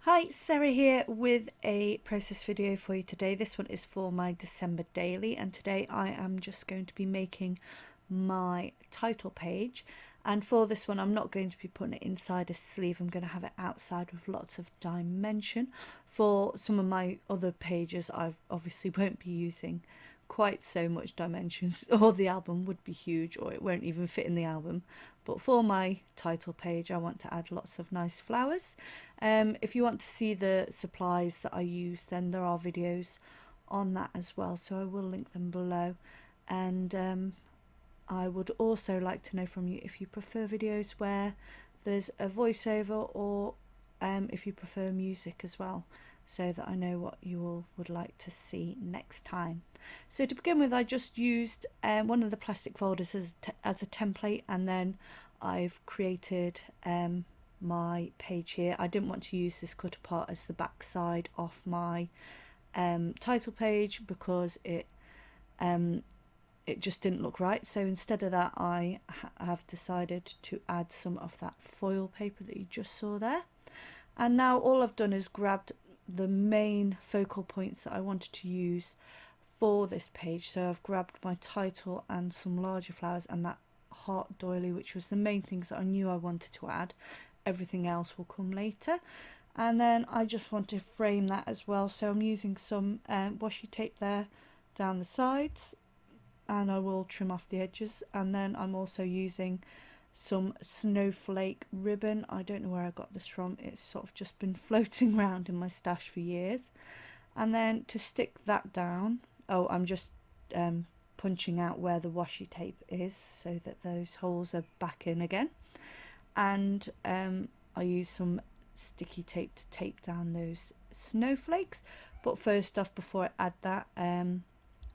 Hi, Sarah here with a process video for you today. This one is for my December daily, and today I am just going to be making my title page. And for this one, I'm not going to be putting it inside a sleeve. I'm going to have it outside with lots of dimension. For some of my other pages, I obviously won't be using quite so much dimensions, or the album would be huge, or it won't even fit in the album. But for my title page, I want to add lots of nice flowers. If you want to see the supplies that I use, then there are videos on that as well, so I will link them below. And I would also like to know from you if you prefer videos where there's a voiceover, or if you prefer music as well, so that I know what you all would like to see next time. So to begin with, I just used one of the plastic folders as a template, and then I've created my page here. I didn't want to use this cut apart as the back side of my title page because it just didn't look right. So instead of that, I have decided to add some of that foil paper that you just saw there. And now all I've done is grabbed the main focal points that I wanted to use for this page. So I've grabbed my title and some larger flowers and that heart doily, which was the main things that I knew I wanted to add. Everything else will come later. And then I just want to frame that as well, so I'm using some washi tape there down the sides, and I will trim off the edges. And then I'm also using some snowflake ribbon. I don't know where I got this from, it's sort of just been floating around in my stash for years. And then to stick that down, I'm just punching out where the washi tape is so that those holes are back in again. And I use some sticky tape to tape down those snowflakes. But first off, before I add that, I'm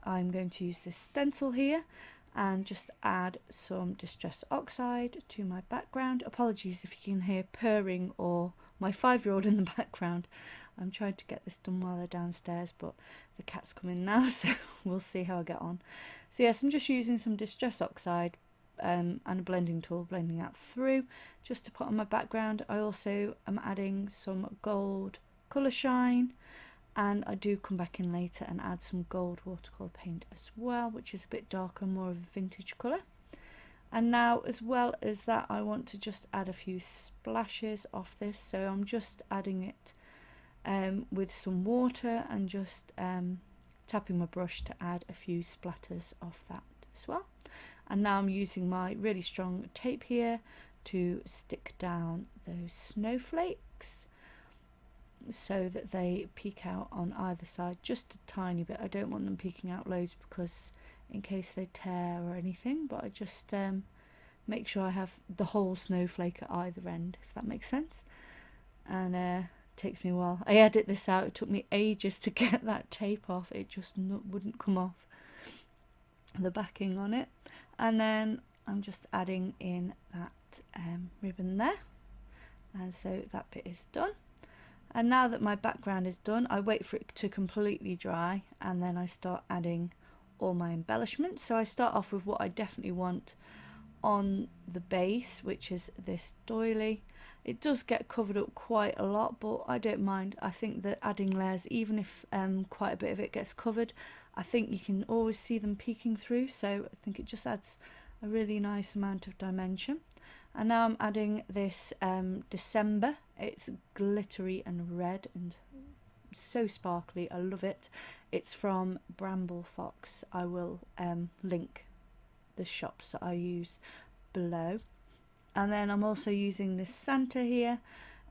going to use this stencil here and just add some Distress Oxide to my background. Apologies if you can hear purring or my 5-year-old in the background. I'm trying to get this done while they're downstairs, but the cat's coming now, so we'll see how I get on. So yes, I'm just using some Distress Oxide and a blending tool, blending that through just to put on my background. I also am adding some gold colour shine, and I do come back in later and add some gold watercolour paint as well, which is a bit darker, more of a vintage colour. And now, as well as that, I want to just add a few splashes of this, so I'm just adding it with some water and just tapping my brush to add a few splatters of that as well. And now I'm using my really strong tape here to stick down those snowflakes so that they peek out on either side just a tiny bit. I don't want them peeking out loads because in case they tear or anything, but I just make sure I have the whole snowflake at either end, if that makes sense. And it takes me a while. I edit this out, it took me ages to get that tape off, it just wouldn't come off, the backing on it. And then I'm just adding in that ribbon there, and so that bit is done. And now that my background is done, I wait for it to completely dry, and then I start adding all my embellishments. So I start off with what I definitely want on the base, which is this doily. It does get covered up quite a lot, but I don't mind. I think that adding layers, even if quite a bit of it gets covered, I think you can always see them peeking through, so I think it just adds a really nice amount of dimension. And now I'm adding this December. It's glittery and red and so sparkly, I love it. It's from Bramble Fox. I will link the shops that I use below. And then I'm also using this Santa here.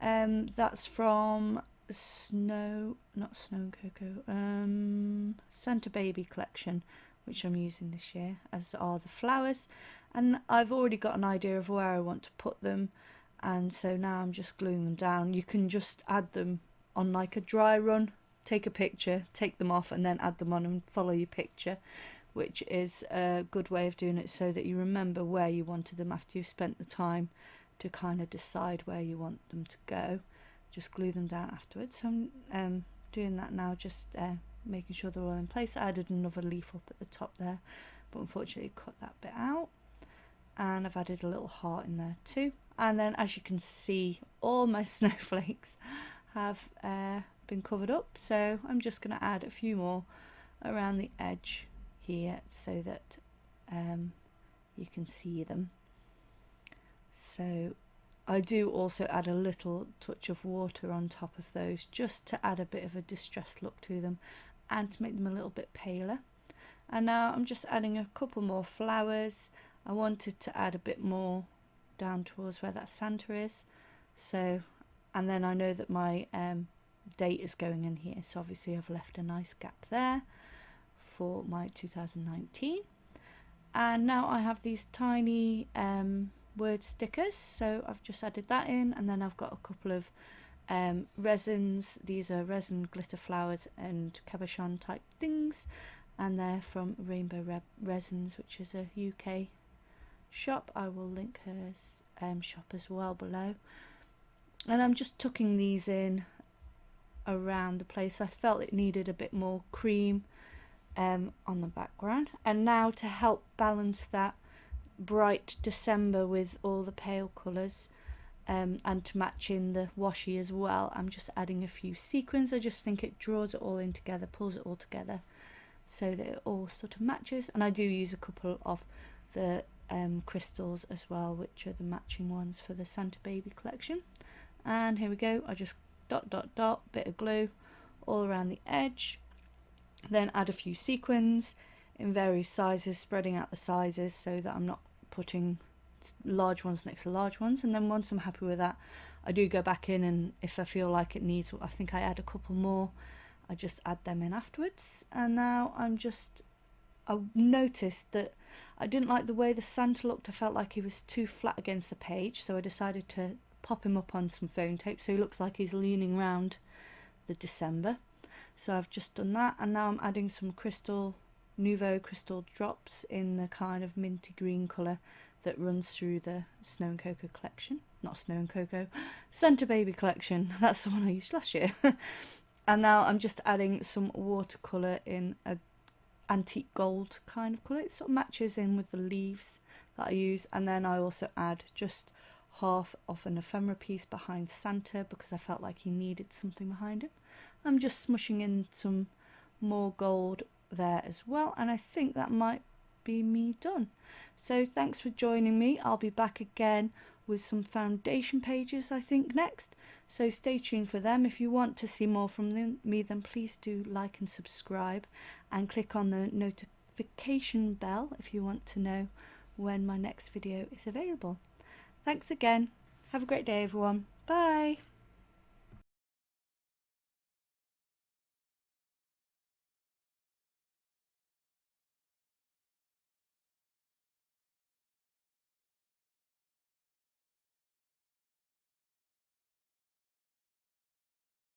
That's from Snow and Cocoa, Santa Baby collection, which I'm using this year, as are the flowers. And I've already got an idea of where I want to put them, and so now I'm just gluing them down. You can just add them on like a dry run, take a picture, take them off, and then add them on and follow your picture, which is a good way of doing it so that you remember where you wanted them after you've spent the time to kind of decide where you want them to go. Just glue them down afterwards. So I'm doing that now, just making sure they're all in place. I added another leaf up at the top there, but unfortunately cut that bit out. And I've added a little heart in there too. And then, as you can see, all my snowflakes have been covered up, so I'm just going to add a few more around the edge here so that you can see them. So I do also add a little touch of water on top of those, just to add a bit of a distressed look to them and to make them a little bit paler. And now I'm just adding a couple more flowers. I wanted to add a bit more down towards where that Santa is. So, and then I know that my date is going in here, so obviously I've left a nice gap there for my 2019. And now I have these tiny word stickers, so I've just added that in, and then I've got a couple of resins. These are resin glitter flowers and cabochon type things, and they're from Rainbow Resins, which is a UK shop. I will link her shop as well below. And I'm just tucking these in around the place. I felt it needed a bit more cream on the background. And now, to help balance that bright December with all the pale colours, and to match in the washi as well, I'm just adding a few sequins. I just think it draws it all in together, pulls it all together, so that it all sort of matches. And I do use a couple of the crystals as well, which are the matching ones for the Santa Baby collection. And here we go, I just dot dot dot, bit of glue all around the edge, then add a few sequins in various sizes, spreading out the sizes so that I'm not putting large ones next to large ones. And then once I'm happy with that, I do go back in, and if I feel like it needs, I think I add a couple more, I just add them in afterwards. And now I noticed that I didn't like the way the Santa looked. I felt like he was too flat against the page, so I decided to pop him up on some foam tape so he looks like he's leaning round the December. So I've just done that, and now I'm adding some Nouveau crystal drops in the kind of minty green colour that runs through the Snow and Cocoa collection. Not Snow and Cocoa, Santa Baby collection. That's the one I used last year. And now I'm just adding some watercolour in a antique gold kind of colour. It sort of matches in with the leaves that I use. And then I also add just half of an ephemera piece behind Santa, because I felt like he needed something behind him. I'm just smushing in some more gold there as well, and I think that might be me done. So thanks for joining me. I'll be back again with some foundation pages, I think, next, so stay tuned for them. If you want to see more from me, then please do like and subscribe, and click on the notification bell if you want to know when my next video is available. Thanks again. Have a great day, everyone. Bye.